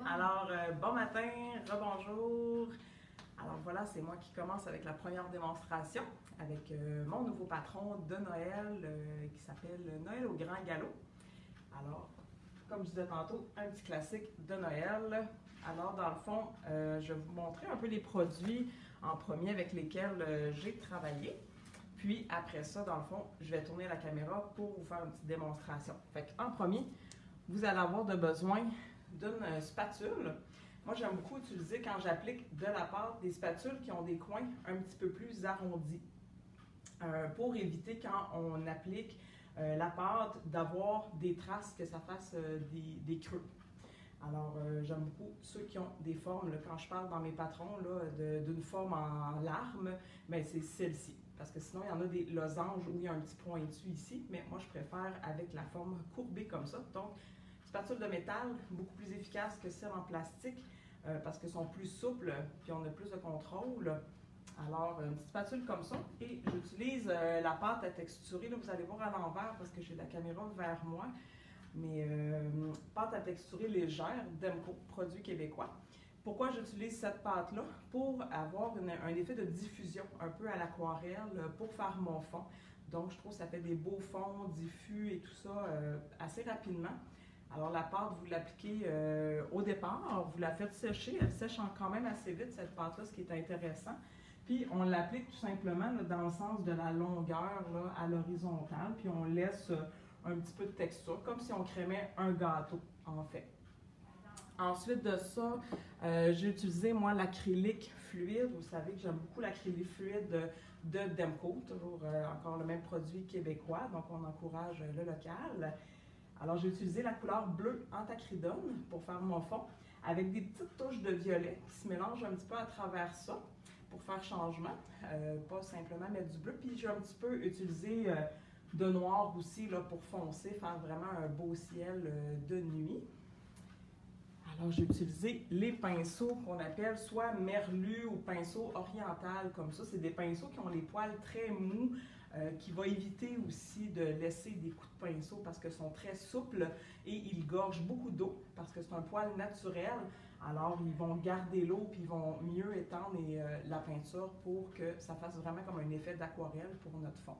Alors, bon matin, rebonjour. Alors voilà, c'est moi qui commence avec la première démonstration avec mon nouveau patron de Noël qui s'appelle Noël au Grand Galop. Alors, comme je disais tantôt, un petit classique de Noël. Alors, dans le fond, je vais vous montrer un peu les produits en premier avec lesquels j'ai travaillé. Puis après ça, dans le fond, je vais tourner la caméra pour vous faire une petite démonstration. Fait qu'en premier, vous allez avoir besoin d'une spatule. Moi, j'aime beaucoup utiliser quand j'applique de la pâte des spatules qui ont des coins un petit peu plus arrondis pour éviter quand on applique la pâte d'avoir des traces, que ça fasse des creux. Alors, j'aime beaucoup ceux qui ont des formes, là, quand je parle dans mes patrons d'une forme en larme, ben, c'est celle-ci. Parce que sinon, il y en a des losanges où il y a un petit pointu ici, mais moi, je préfère avec la forme courbée comme ça. Donc, spatule de métal, beaucoup plus efficace que celle en plastique parce qu'elles sont plus souples puis on a plus de contrôle. Alors, une petite spatule comme ça. Et j'utilise la pâte à texturer. Là, vous allez voir à l'envers parce que j'ai la caméra vers moi. Mais pâte à texturer légère, Demco, produit québécois. Pourquoi j'utilise cette pâte-là? Pour avoir un effet de diffusion, un peu à l'aquarelle, pour faire mon fond. Donc, je trouve que ça fait des beaux fonds diffus et tout ça assez rapidement. Alors, la pâte, vous l'appliquez au départ, vous la faites sécher. Elle sèche quand même assez vite, cette pâte-là, ce qui est intéressant. Puis, on l'applique tout simplement là, dans le sens de la longueur là, à l'horizontale. Puis, on laisse un petit peu de texture, comme si on crémait un gâteau, en fait. Ensuite de ça, j'ai utilisé, moi, l'acrylique fluide. Vous savez que j'aime beaucoup l'acrylique fluide de Demco, toujours encore le même produit québécois, donc on encourage le local. Alors, j'ai utilisé la couleur bleue antacridone pour faire mon fond, avec des petites touches de violet qui se mélangent un petit peu à travers ça pour faire changement, pas simplement mettre du bleu. Puis j'ai un petit peu utilisé de noir aussi là, pour foncer, faire vraiment un beau ciel de nuit. Alors, j'ai utilisé les pinceaux qu'on appelle soit merlu ou pinceau oriental, comme ça. C'est des pinceaux qui ont les poils très mous, qui va éviter aussi de laisser des coups de pinceau parce qu'ils sont très souples et ils gorgent beaucoup d'eau parce que c'est un poil naturel. Alors, ils vont garder l'eau puis ils vont mieux étendre la peinture pour que ça fasse vraiment comme un effet d'aquarelle pour notre fond.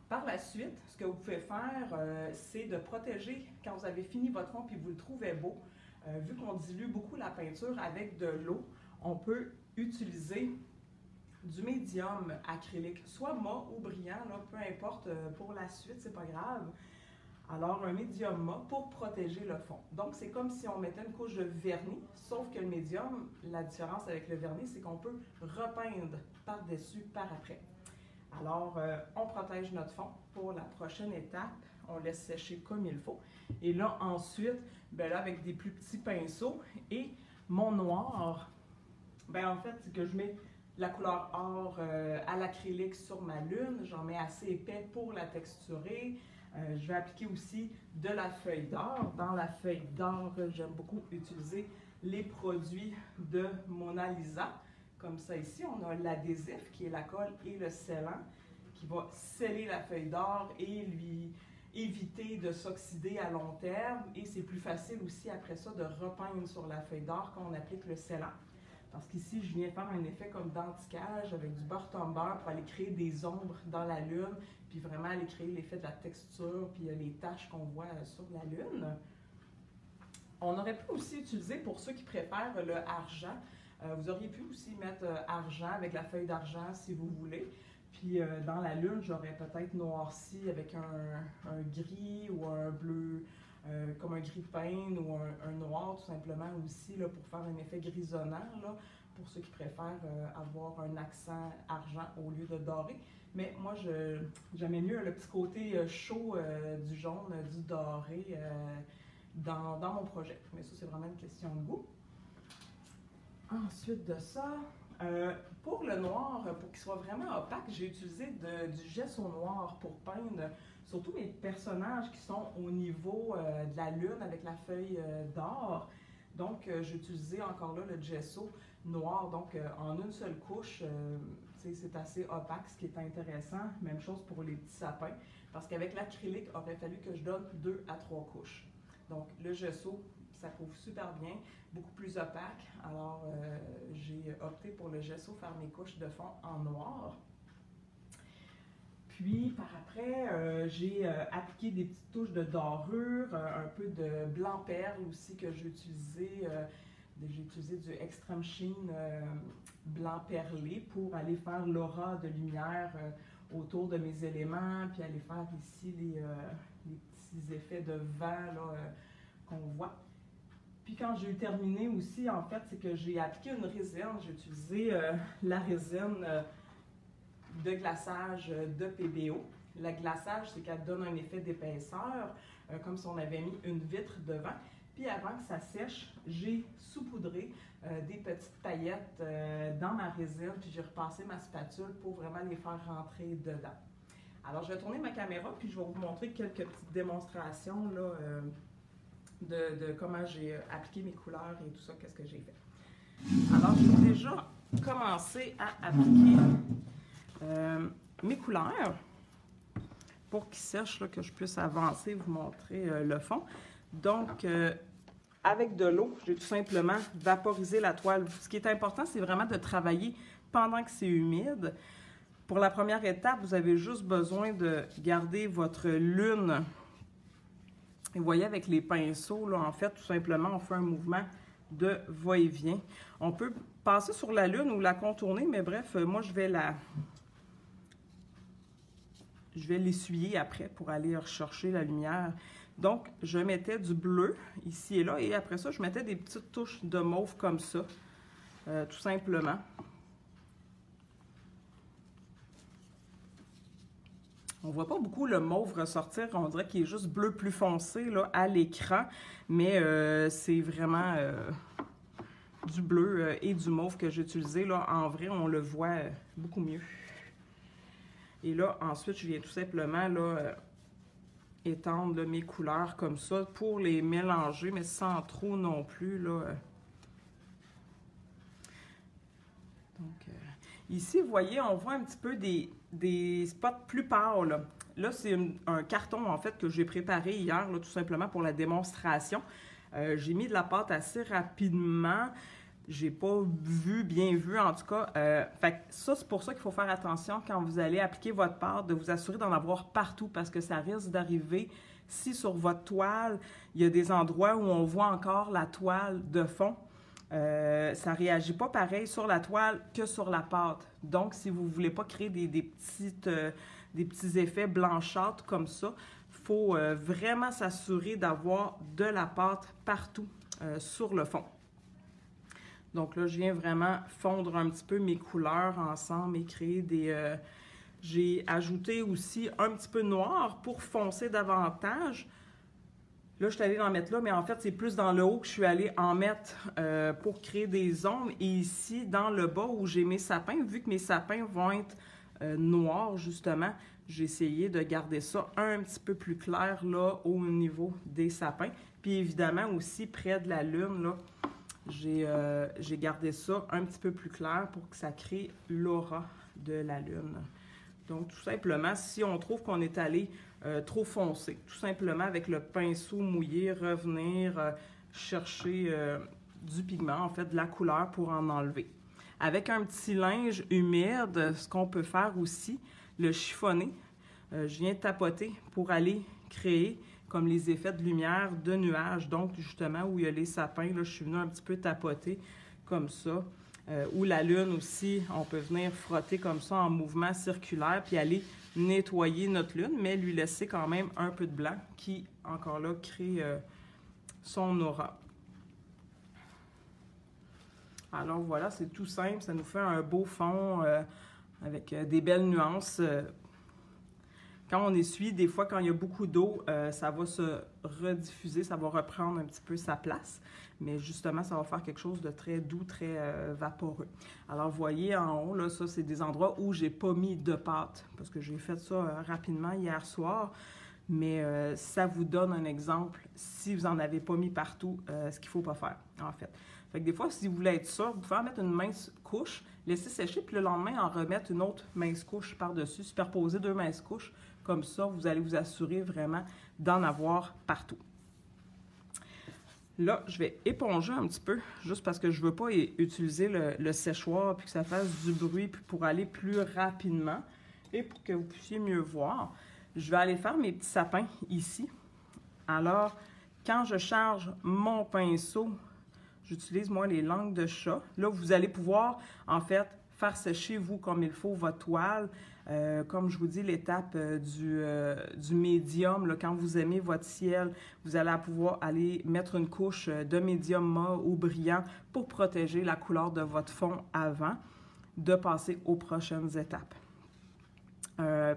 Par la suite, ce que vous pouvez faire, c'est de protéger quand vous avez fini votre fond puis vous le trouvez beau. Vu qu'on dilue beaucoup la peinture avec de l'eau, on peut utiliser du médium acrylique, soit mat ou brillant, là, peu importe, pour la suite, c'est pas grave. Alors, un médium mat pour protéger le fond. Donc, c'est comme si on mettait une couche de vernis, sauf que le médium, la différence avec le vernis, c'est qu'on peut repeindre par-dessus, par après. Alors, on protège notre fond. Pour la prochaine étape, on laisse sécher comme il faut. Et là, ensuite, ben là, avec des plus petits pinceaux et mon noir, ben en fait, c'est que je mets la couleur or à l'acrylique sur ma lune. J'en mets assez épais pour la texturer. Je vais appliquer aussi de la feuille d'or. Dans la feuille d'or, j'aime beaucoup utiliser les produits de Mona Lisa. Comme ça ici, on a l'adhésif qui est la colle et le scellant qui va sceller la feuille d'or et lui éviter de s'oxyder à long terme. Et c'est plus facile aussi après ça de repeindre sur la feuille d'or quand on applique le scellant. Parce qu'ici, je viens faire un effet comme d'antiquage avec du beurre tomber pour aller créer des ombres dans la lune, puis vraiment aller créer l'effet de la texture, puis les taches qu'on voit sur la lune. On aurait pu aussi utiliser, pour ceux qui préfèrent le argent, vous auriez pu aussi mettre argent avec la feuille d'argent si vous voulez. Puis dans la lune, j'aurais peut-être noirci avec un gris ou un bleu, comme un gris de peigne ou un noir tout simplement aussi là, pour faire un effet grisonnant, là, pour ceux qui préfèrent avoir un accent argent au lieu de doré. Mais moi, j'aimais mieux le petit côté chaud du jaune, du doré dans mon projet. Mais ça, c'est vraiment une question de goût. Ensuite de ça, pour le noir, pour qu'il soit vraiment opaque, j'ai utilisé du gesso noir pour peindre surtout mes personnages qui sont au niveau de la lune avec la feuille d'or. Donc, j'ai utilisé encore là le gesso noir, donc en une seule couche, c'est assez opaque, ce qui est intéressant. Même chose pour les petits sapins, parce qu'avec l'acrylique, il aurait fallu que je donne 2 à 3 couches. Donc, le gesso, ça couvre super bien, beaucoup plus opaque. Alors, j'ai opté pour le gesso faire mes couches de fond en noir. Puis, par après, j'ai appliqué des petites touches de dorure, un peu de blanc perle aussi que j'ai utilisé. J'ai utilisé du Extreme Sheen blanc perlé pour aller faire l'aura de lumière autour de mes éléments, puis aller faire ici les petits effets de vent qu'on voit. Puis quand j'ai terminé aussi, en fait, c'est que j'ai appliqué une résine. J'ai utilisé la résine de glaçage de PBO. Le glaçage, c'est qu'elle donne un effet d'épaisseur, comme si on avait mis une vitre devant. Puis avant que ça sèche, j'ai saupoudré des petites paillettes dans ma résine, puis j'ai repassé ma spatule pour vraiment les faire rentrer dedans. Alors, je vais tourner ma caméra, puis je vais vous montrer quelques petites démonstrations là, de comment j'ai appliqué mes couleurs et tout ça, qu'est-ce que j'ai fait. Alors, j'ai déjà commencé à appliquer mes couleurs pour qu'ils sèchent, là, que je puisse avancer et vous montrer le fond. Donc, avec de l'eau, j'ai tout simplement vaporisé la toile. Ce qui est important, c'est vraiment de travailler pendant que c'est humide. Pour la première étape, vous avez juste besoin de garder votre lune. Et vous voyez, avec les pinceaux, là, en fait, tout simplement, on fait un mouvement de va-et-vient. On peut passer sur la lune ou la contourner, mais bref, moi, je vais l'essuyer après pour aller rechercher la lumière. Donc, je mettais du bleu ici et là, et après ça, je mettais des petites touches de mauve comme ça, tout simplement. On ne voit pas beaucoup le mauve ressortir, on dirait qu'il est juste bleu plus foncé là, à l'écran, mais c'est vraiment du bleu et du mauve que j'ai utilisé. Là, en vrai, on le voit beaucoup mieux. Et là, ensuite, je viens tout simplement là, étendre là, mes couleurs comme ça pour les mélanger, mais sans trop non plus. Là. Donc, ici, vous voyez, on voit un petit peu des spots plus pâles. Là, là c'est un carton, en fait, que j'ai préparé hier, là, tout simplement pour la démonstration. J'ai mis de la pâte assez rapidement. J'ai pas bien vu, en tout cas. Fait que ça, c'est pour ça qu'il faut faire attention quand vous allez appliquer votre pâte, de vous assurer d'en avoir partout, parce que ça risque d'arriver, si sur votre toile, il y a des endroits où on voit encore la toile de fond, ça ne réagit pas pareil sur la toile que sur la pâte. Donc, si vous ne voulez pas créer des petits effets blanchâtres comme ça, il faut vraiment s'assurer d'avoir de la pâte partout sur le fond. Donc là, je viens vraiment fondre un petit peu mes couleurs ensemble et créer des... j'ai ajouté aussi un petit peu de noir pour foncer davantage. Là, je suis allée en mettre là, mais en fait, c'est plus dans le haut que je suis allée en mettre pour créer des ombres. Et ici, dans le bas où j'ai mes sapins, vu que mes sapins vont être noirs, justement, j'ai essayé de garder ça un petit peu plus clair là au niveau des sapins. Puis évidemment, aussi, près de la lune, là, j'ai gardé ça un petit peu plus clair pour que ça crée l'aura de la lune. Donc, tout simplement, si on trouve qu'on est allé trop foncé, tout simplement avec le pinceau mouillé, revenir chercher du pigment, en fait, de la couleur pour en enlever. Avec un petit linge humide, ce qu'on peut faire aussi, le chiffonner, je viens tapoter pour aller créer comme les effets de lumière de nuages. Donc, justement, où il y a les sapins, là, je suis venue un petit peu tapoter comme ça. Ou la lune aussi, on peut venir frotter comme ça en mouvement circulaire, puis aller nettoyer notre lune, mais lui laisser quand même un peu de blanc qui, encore là, crée son aura. Alors voilà, c'est tout simple, ça nous fait un beau fond avec des belles nuances. Quand on essuie, des fois, quand il y a beaucoup d'eau, ça va se rediffuser, ça va reprendre un petit peu sa place. Mais justement, ça va faire quelque chose de très doux, très vaporeux. Alors, vous voyez en haut, là, ça, c'est des endroits où j'ai pas mis de pâte, parce que j'ai fait ça rapidement hier soir. Mais ça vous donne un exemple, si vous n'en avez pas mis partout, ce qu'il ne faut pas faire, en fait. Fait que des fois, si vous voulez être sûr, vous pouvez en mettre une mince couche, laisser sécher, puis le lendemain, en remettre une autre mince couche par-dessus, superposer 2 minces couches. Comme ça, vous allez vous assurer vraiment d'en avoir partout. Là, je vais éponger un petit peu, juste parce que je ne veux pas utiliser le séchoir puis que ça fasse du bruit, puis pour aller plus rapidement et pour que vous puissiez mieux voir. Je vais aller faire mes petits sapins ici. Alors, quand je charge mon pinceau, j'utilise moi les langues de chat. Là, vous allez pouvoir, en fait, faire sécher, vous, comme il faut, votre toile. Comme je vous dis, l'étape du médium, là, quand vous aimez votre ciel, vous allez pouvoir aller mettre une couche de médium mat ou brillant pour protéger la couleur de votre fond avant de passer aux prochaines étapes.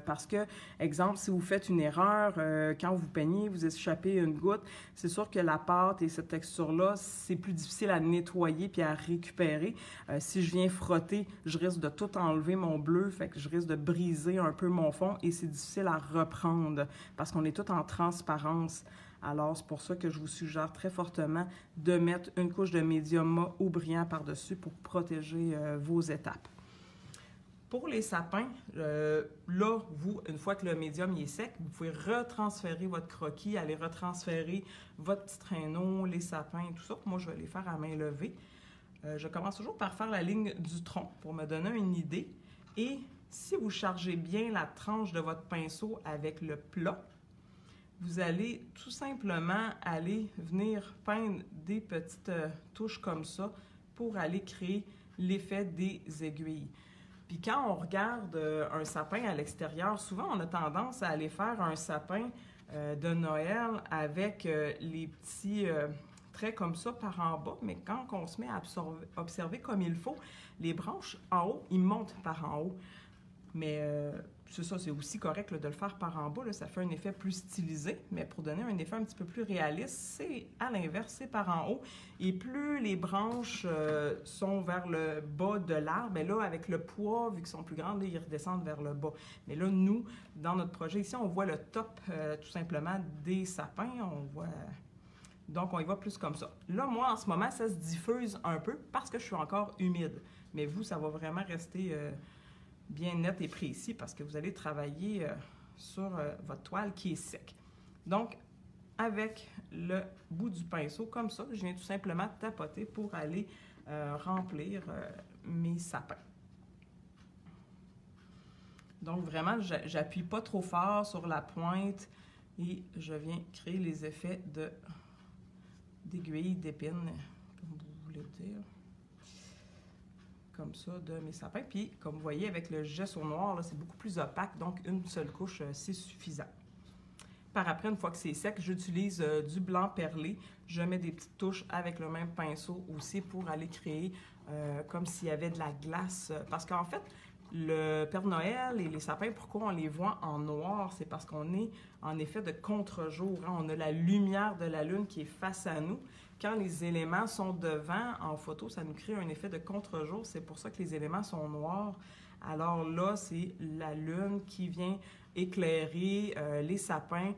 Parce que, exemple, si vous faites une erreur, quand vous peignez, vous échappez une goutte, c'est sûr que la pâte et cette texture-là, c'est plus difficile à nettoyer puis à récupérer. Si je viens frotter, je risque de tout enlever mon bleu, fait que je risque de briser un peu mon fond et c'est difficile à reprendre parce qu'on est tout en transparence. Alors, c'est pour ça que je vous suggère très fortement de mettre une couche de médium mat ou brillant par-dessus pour protéger vos étapes. Pour les sapins, là, vous, une fois que le médium est sec, vous pouvez retransférer votre croquis, aller retransférer votre petit traîneau, les sapins et tout ça. Moi, je vais les faire à main levée. Je commence toujours par faire la ligne du tronc pour me donner une idée. Et si vous chargez bien la tranche de votre pinceau avec le plat, vous allez tout simplement aller venir peindre des petites touches comme ça pour aller créer l'effet des aiguilles. Puis quand on regarde un sapin à l'extérieur, souvent on a tendance à aller faire un sapin de Noël avec les petits traits comme ça par en bas, mais quand on se met à observer comme il faut, les branches en haut, ils montent par en haut. Mais c'est ça, c'est aussi correct là, de le faire par en bas, là, ça fait un effet plus stylisé, mais pour donner un effet un petit peu plus réaliste, c'est à l'inverse, c'est par en haut. Et plus les branches sont vers le bas de l'arbre, bien là, avec le poids, vu qu'ils sont plus grands, là, ils redescendent vers le bas. Mais là, nous, dans notre projet ici, on voit le top tout simplement des sapins, on voit... Donc, on y va plus comme ça. Là, moi, en ce moment, ça se diffuse un peu parce que je suis encore humide. Mais vous, ça va vraiment rester... bien net et précis parce que vous allez travailler sur votre toile qui est sec. Donc, avec le bout du pinceau, comme ça, je viens tout simplement tapoter pour aller remplir mes sapins. Donc, vraiment, j'appuie pas trop fort sur la pointe et je viens créer les effets d'aiguille, d'épine, comme vous voulez dire. Comme ça, de mes sapins. Puis, comme vous voyez, avec le gesso noir, c'est beaucoup plus opaque, donc une seule couche, c'est suffisant. Par après, une fois que c'est sec, j'utilise du blanc perlé. Je mets des petites touches avec le même pinceau aussi pour aller créer comme s'il y avait de la glace. Parce qu'en fait, le Père Noël et les sapins, pourquoi on les voit en noir? C'est parce qu'on est en effet de contre-jour. Hein? On a la lumière de la lune qui est face à nous. Quand les éléments sont devant en photo, ça nous crée un effet de contre-jour. C'est pour ça que les éléments sont noirs. Alors là, c'est la lune qui vient éclairer les sapins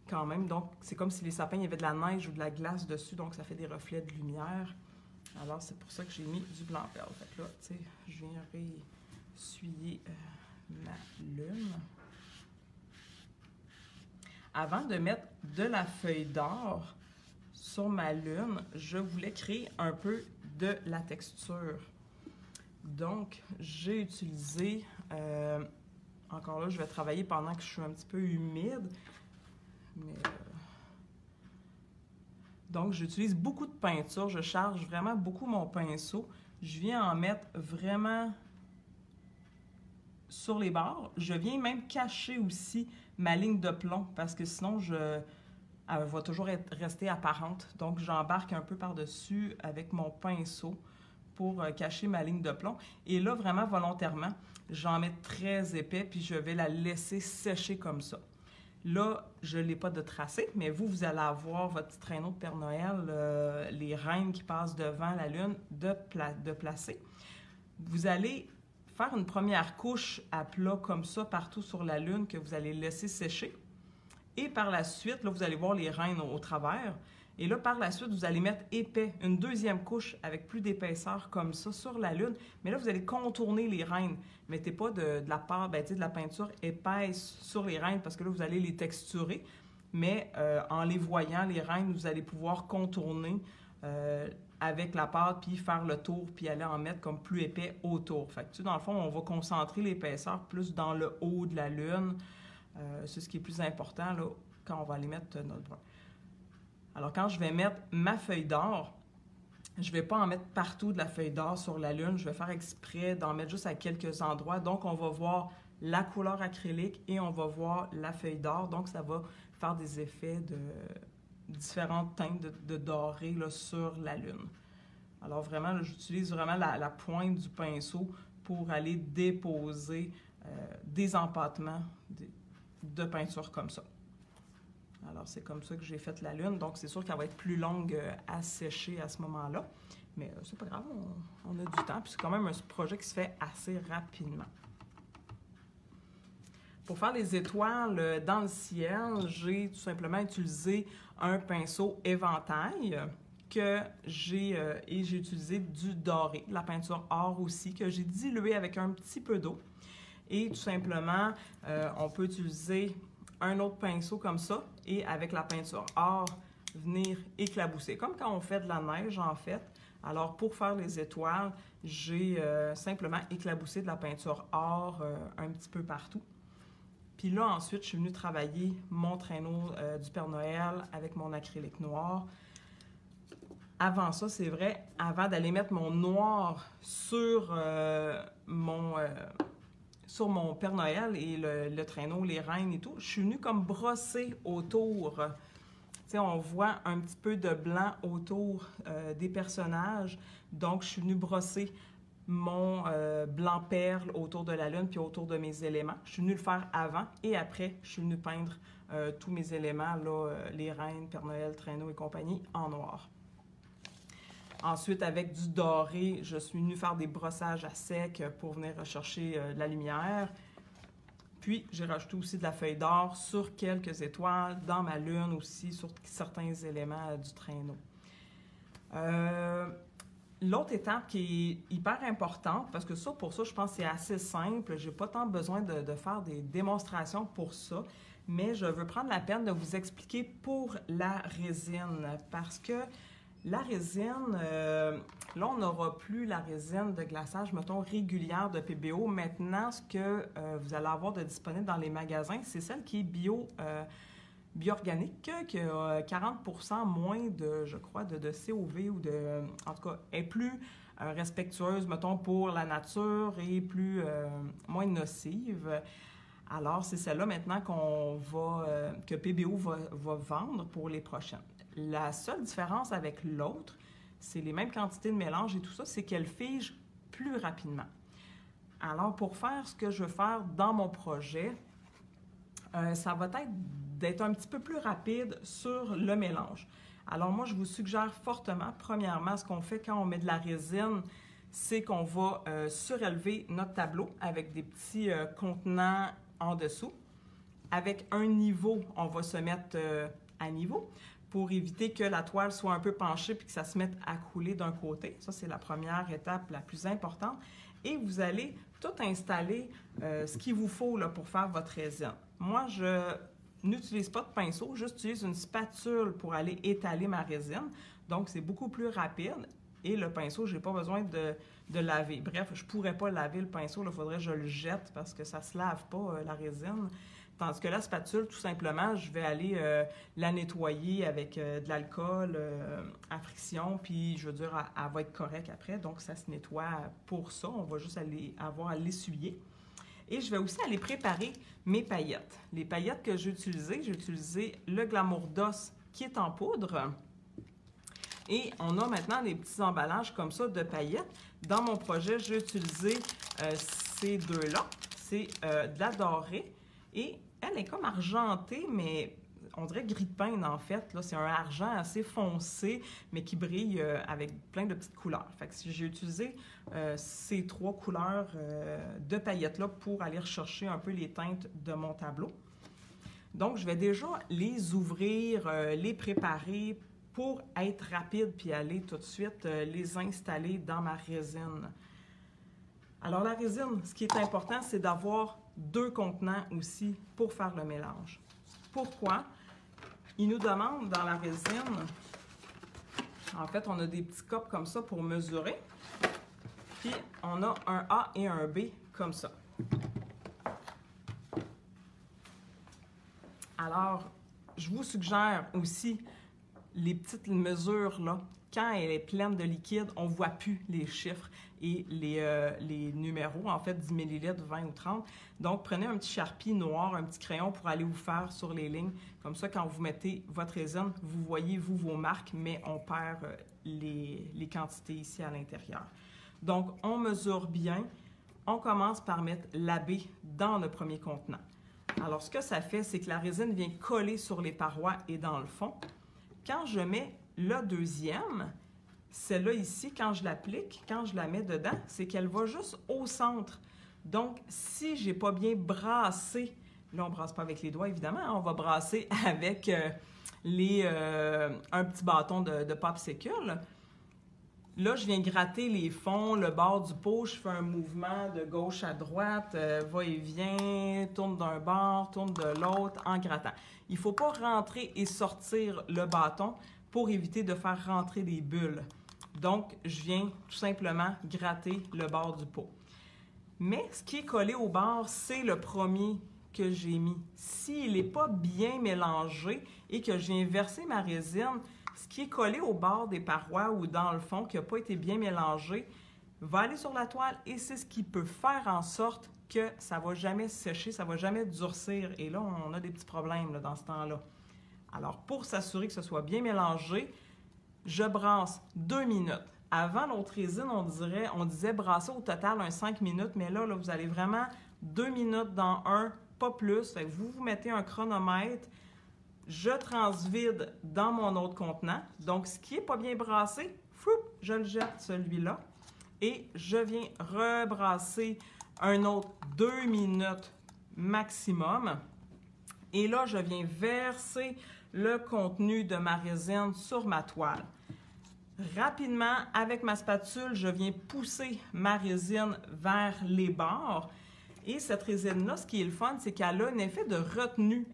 quand même. Donc, c'est comme si les sapins, il y avait de la neige ou de la glace dessus. Donc, ça fait des reflets de lumière. Alors, c'est pour ça que j'ai mis du blanc perle. Fait que là, tu sais, je viens essuyer ma lune. Avant de mettre de la feuille d'or sur ma lune, je voulais créer un peu de la texture. Donc, j'ai utilisé, encore là, je vais travailler pendant que je suis un petit peu humide, mais, donc j'utilise beaucoup de peinture, je charge vraiment beaucoup mon pinceau. Je viens en mettre vraiment sur les bords. Je viens même cacher aussi ma ligne de plomb parce que sinon, elle va toujours rester apparente. Donc, j'embarque un peu par-dessus avec mon pinceau pour cacher ma ligne de plomb. Et là, vraiment volontairement, j'en mets très épais puis je vais la laisser sécher comme ça. Là, je n'ai pas de tracé, mais vous allez avoir votre petit traîneau de Père Noël, les reines qui passent devant la lune, de placer. Vous allez faire une première couche à plat comme ça partout sur la lune que vous allez laisser sécher. Et par la suite, là, vous allez voir les reines au travers. Et là, par la suite, vous allez mettre épais, une deuxième couche avec plus d'épaisseur comme ça sur la lune. Mais là, vous allez contourner les reines. Mettez pas de la pâte, de la peinture épaisse sur les reines parce que là, vous allez les texturer. mais en les voyant, les reines, vous allez pouvoir contourner avec la pâte, puis faire le tour, puis aller en mettre comme plus épais autour. Fait que, tu sais, dans le fond, on va concentrer l'épaisseur plus dans le haut de la lune. C'est ce qui est plus important là, quand on va aller mettre notre brun. Alors, quand je vais mettre ma feuille d'or, je ne vais pas en mettre partout de la feuille d'or sur la lune. Je vais faire exprès d'en mettre juste à quelques endroits. Donc, on va voir la couleur acrylique et on va voir la feuille d'or. Donc, ça va faire des effets de différentes teintes de doré là, sur la lune. Alors, vraiment, j'utilise vraiment la pointe du pinceau pour aller déposer des empâtements de peinture comme ça. Alors, c'est comme ça que j'ai fait la lune. Donc, c'est sûr qu'elle va être plus longue à sécher à ce moment-là. Mais c'est pas grave, on a du temps. Puis c'est quand même un projet qui se fait assez rapidement. Pour faire les étoiles dans le ciel, j'ai tout simplement utilisé un pinceau éventail que j'ai utilisé du doré, de la peinture or aussi, que j'ai dilué avec un petit peu d'eau. Et tout simplement, on peut utiliser un autre pinceau comme ça et avec la peinture or, venir éclabousser. Comme quand on fait de la neige, en fait. Alors, pour faire les étoiles, j'ai simplement éclaboussé de la peinture or un petit peu partout. Puis là, ensuite, je suis venue travailler mon traîneau du Père Noël avec mon acrylique noir. Avant ça, c'est vrai, avant d'aller mettre mon noir sur mon Père Noël et le traîneau, les reines et tout, je suis venue comme brosser autour. Tu sais, on voit un petit peu de blanc autour des personnages. Donc, je suis venue brosser mon blanc perle autour de la lune puis autour de mes éléments. Je suis venue le faire avant et après, je suis venue peindre tous mes éléments, là, les reines, Père Noël, traîneau et compagnie, en noir. Ensuite, avec du doré, je suis venue faire des brossages à sec pour venir rechercher de la lumière. Puis, j'ai rajouté aussi de la feuille d'or sur quelques étoiles, dans ma lune aussi, sur certains éléments du traîneau. L'autre étape qui est hyper importante, parce que ça, pour ça, je pense que c'est assez simple. Je n'ai pas tant besoin de faire des démonstrations pour ça, mais je veux prendre la peine de vous expliquer pour la résine, parce que la résine, là, on n'aura plus la résine de glaçage, mettons, régulière de PBO. Maintenant, ce que vous allez avoir de disponible dans les magasins, c'est celle qui est bio-organique, qui a 40% moins de, je crois, de COV ou de... En tout cas, est plus respectueuse, mettons, pour la nature et moins nocive. Alors, c'est celle-là maintenant que PBO va vendre pour les prochaines. La seule différence avec l'autre, c'est les mêmes quantités de mélange et tout ça, c'est qu'elle fige plus rapidement. Alors, pour faire ce que je veux faire dans mon projet, ça va être d'être un petit peu plus rapide sur le mélange. Alors, moi, je vous suggère fortement, premièrement, ce qu'on fait quand on met de la résine, c'est qu'on va surélever notre tableau avec des petits contenants en dessous. Avec un niveau, on va se mettre à niveau pour éviter que la toile soit un peu penchée puis que ça se mette à couler d'un côté. Ça, c'est la première étape la plus importante. Et vous allez tout installer ce qu'il vous faut là, pour faire votre résine. Moi, je n'utilise pas de pinceau, j'utilise une spatule pour aller étaler ma résine. Donc, c'est beaucoup plus rapide. Et le pinceau, je n'ai pas besoin de laver. Bref, je ne pourrais pas laver le pinceau, il faudrait que je le jette parce que ça ne se lave pas, la résine. Tandis que la spatule, tout simplement, je vais aller la nettoyer avec de l'alcool à friction, puis je veux dire, elle va être correcte après, donc ça se nettoie pour ça. On va juste avoir à l'essuyer. Et je vais aussi aller préparer mes paillettes. Les paillettes que j'ai utilisé le Glamour d'os qui est en poudre. Et on a maintenant des petits emballages comme ça de paillettes. Dans mon projet, j'ai utilisé ces deux-là. C'est de la dorée. Et elle est comme argentée, mais on dirait gris de peigne en fait. C'est un argent assez foncé, mais qui brille avec plein de petites couleurs. Fait que j'ai utilisé ces trois couleurs de paillettes-là pour aller rechercher un peu les teintes de mon tableau. Donc, je vais déjà les ouvrir, les préparer pour être rapide puis aller tout de suite les installer dans ma résine. Alors, la résine, ce qui est important, c'est d'avoir deux contenants aussi pour faire le mélange. Pourquoi? Ils nous demandent dans la résine, en fait, on a des petits copes comme ça pour mesurer. Puis, on a un A et un B comme ça. Alors, je vous suggère aussi les petites mesures là. Quand elle est pleine de liquide, on ne voit plus les chiffres et les numéros, en fait 10 ml, 20 ou 30. Donc, prenez un petit Sharpie noir, un petit crayon pour aller vous faire sur les lignes. Comme ça, quand vous mettez votre résine, vous voyez, vous, vos marques, mais on perd les quantités ici à l'intérieur. Donc, on mesure bien. On commence par mettre la baie dans le premier contenant. Alors, ce que ça fait, c'est que la résine vient coller sur les parois et dans le fond. Quand je mets le deuxième, celle-là ici, quand je l'applique, quand je la mets dedans, c'est qu'elle va juste au centre. Donc, si je n'ai pas bien brassé, là, on ne brasse pas avec les doigts, évidemment, hein, on va brasser avec un petit bâton de popsicle. Là, je viens gratter les fonds, le bord du pot, je fais un mouvement de gauche à droite, va-et-vient, tourne d'un bord, tourne de l'autre en grattant. Il ne faut pas rentrer et sortir le bâton pour éviter de faire rentrer des bulles. Donc, je viens tout simplement gratter le bord du pot. Mais ce qui est collé au bord, c'est le premier que j'ai mis. S'il n'est pas bien mélangé et que je viens verser ma résine, ce qui est collé au bord des parois ou dans le fond, qui n'a pas été bien mélangé, va aller sur la toile et c'est ce qui peut faire en sorte que ça ne va jamais sécher, ça ne va jamais durcir. Et là, on a des petits problèmes là, dans ce temps-là. Alors, pour s'assurer que ce soit bien mélangé, je brasse 2 minutes. Avant l'autre résine, on disait brasser au total un 5 minutes, mais là, vous allez vraiment 2 minutes dans un, pas plus. Fait que vous mettez un chronomètre, je transvide dans mon autre contenant. Donc, ce qui n'est pas bien brassé, je le jette celui-là. Et je viens rebrasser un autre 2 minutes maximum. Et là, je viens verser le contenu de ma résine sur ma toile. Rapidement, avec ma spatule, je viens pousser ma résine vers les bords. Et cette résine-là, ce qui est le fun, c'est qu'elle a un effet de retenue.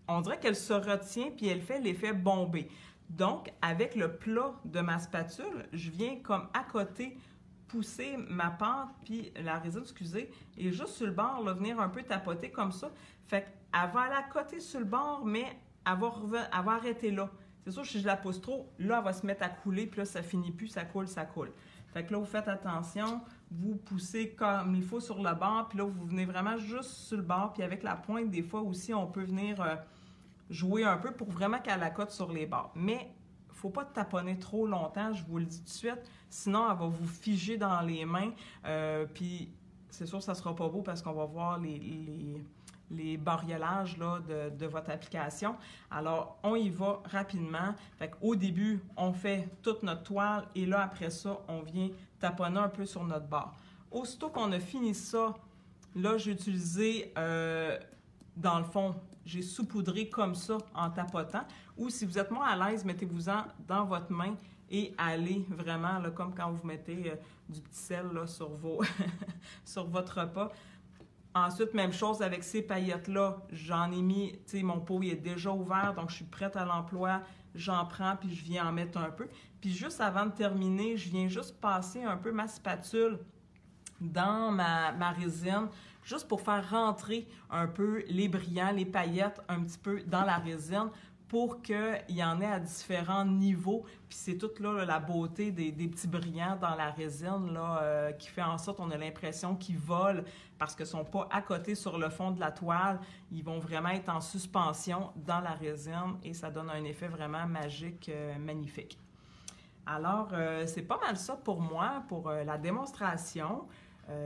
On dirait qu'elle se retient puis elle fait l'effet bombé. Donc, avec le plat de ma spatule, je viens comme à côté pousser ma pâte puis la résine, excusez, et juste sur le bord, là, venir un peu tapoter comme ça. Fait qu'elle va aller à côté sur le bord, mais elle va arrêter là. C'est sûr, si je la pousse trop, là, elle va se mettre à couler, puis là, ça finit plus, ça coule, ça coule. Fait que là, vous faites attention, vous poussez comme il faut sur le bord, puis là, vous venez vraiment juste sur le bord, puis avec la pointe, des fois aussi, on peut venir jouer un peu pour vraiment qu'elle accote sur les bords. Mais il ne faut pas taponner trop longtemps, je vous le dis tout de suite, sinon, elle va vous figer dans les mains, puis c'est sûr que ça ne sera pas beau parce qu'on va voir les bariolages là, de votre application. Alors, on y va rapidement. Fait qu'au début, on fait toute notre toile et là, après ça, on vient taponner un peu sur notre bord. Aussitôt qu'on a fini ça, là, j'ai utilisé, dans le fond, j'ai saupoudré comme ça en tapotant. Ou si vous êtes moins à l'aise, mettez-vous-en dans votre main et allez vraiment, là, comme quand vous mettez du petit sel là, sur votre repas. Ensuite, même chose avec ces paillettes-là, j'en ai mis, tu sais, mon pot il est déjà ouvert, donc je suis prête à l'emploi, j'en prends puis je viens en mettre un peu. Puis juste avant de terminer, je viens juste passer un peu ma spatule dans ma résine, juste pour faire rentrer un peu les brillants, les paillettes un petit peu dans la résine pour qu'il y en ait à différents niveaux. Puis c'est toute là, la beauté des petits brillants dans la résine là, qui fait en sorte qu'on a l'impression qu'ils volent parce qu'ils ne sont pas à côté sur le fond de la toile. Ils vont vraiment être en suspension dans la résine et ça donne un effet vraiment magique, magnifique. Alors, c'est pas mal ça pour moi, pour la démonstration.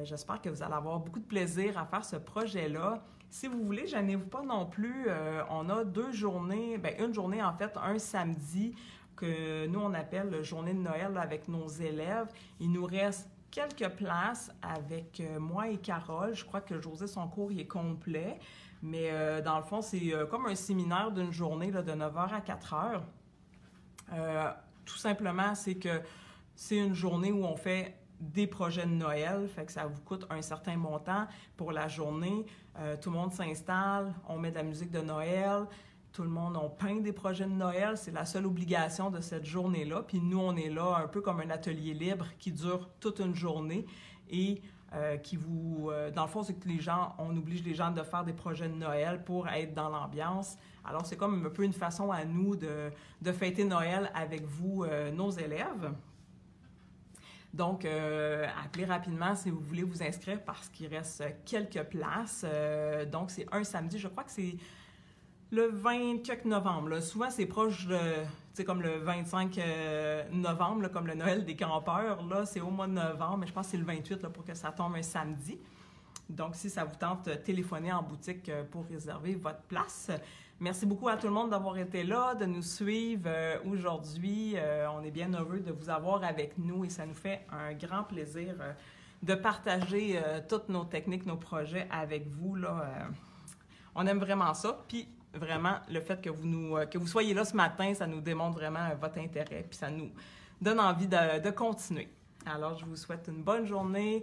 J'espère que vous allez avoir beaucoup de plaisir à faire ce projet-là. Si vous voulez, gênez-vous pas non plus. On a 2 journées, bien une journée en fait, un samedi que nous on appelle journée de Noël là, avec nos élèves. Il nous reste quelques places avec moi et Carole. Je crois que José, son cours il est complet. Mais dans le fond, c'est comme un séminaire d'une journée là, de 9h à 4h. Tout simplement, c'est que c'est une journée où on fait des projets de Noël, fait que ça vous coûte un certain montant pour la journée. Tout le monde s'installe, on met de la musique de Noël Tout le monde, on peint des projets de Noël, c'est la seule obligation de cette journée-là. Puis nous, on est là un peu comme un atelier libre qui dure toute une journée et qui vous... dans le fond, c'est que on oblige les gens de faire des projets de Noël pour être dans l'ambiance. Alors, c'est comme un peu une façon à nous de fêter Noël avec vous, nos élèves. Donc, appelez rapidement si vous voulez vous inscrire parce qu'il reste quelques places. Donc, c'est un samedi, je crois que c'est le 24 novembre. Là. Souvent, c'est proche de, tu sais, comme le 25 novembre, là, comme le Noël des campeurs. Là, c'est au mois de novembre, mais je pense que c'est le 28 là, pour que ça tombe un samedi. Donc, si ça vous tente, téléphonez en boutique pour réserver votre place. Merci beaucoup à tout le monde d'avoir été là, de nous suivre aujourd'hui. On est bien heureux de vous avoir avec nous et ça nous fait un grand plaisir de partager toutes nos techniques, nos projets avec vous. Là, on aime vraiment ça. Puis, vraiment, le fait que vous soyez là ce matin, ça nous démontre vraiment votre intérêt, puis ça nous donne envie de continuer. Alors, je vous souhaite une bonne journée.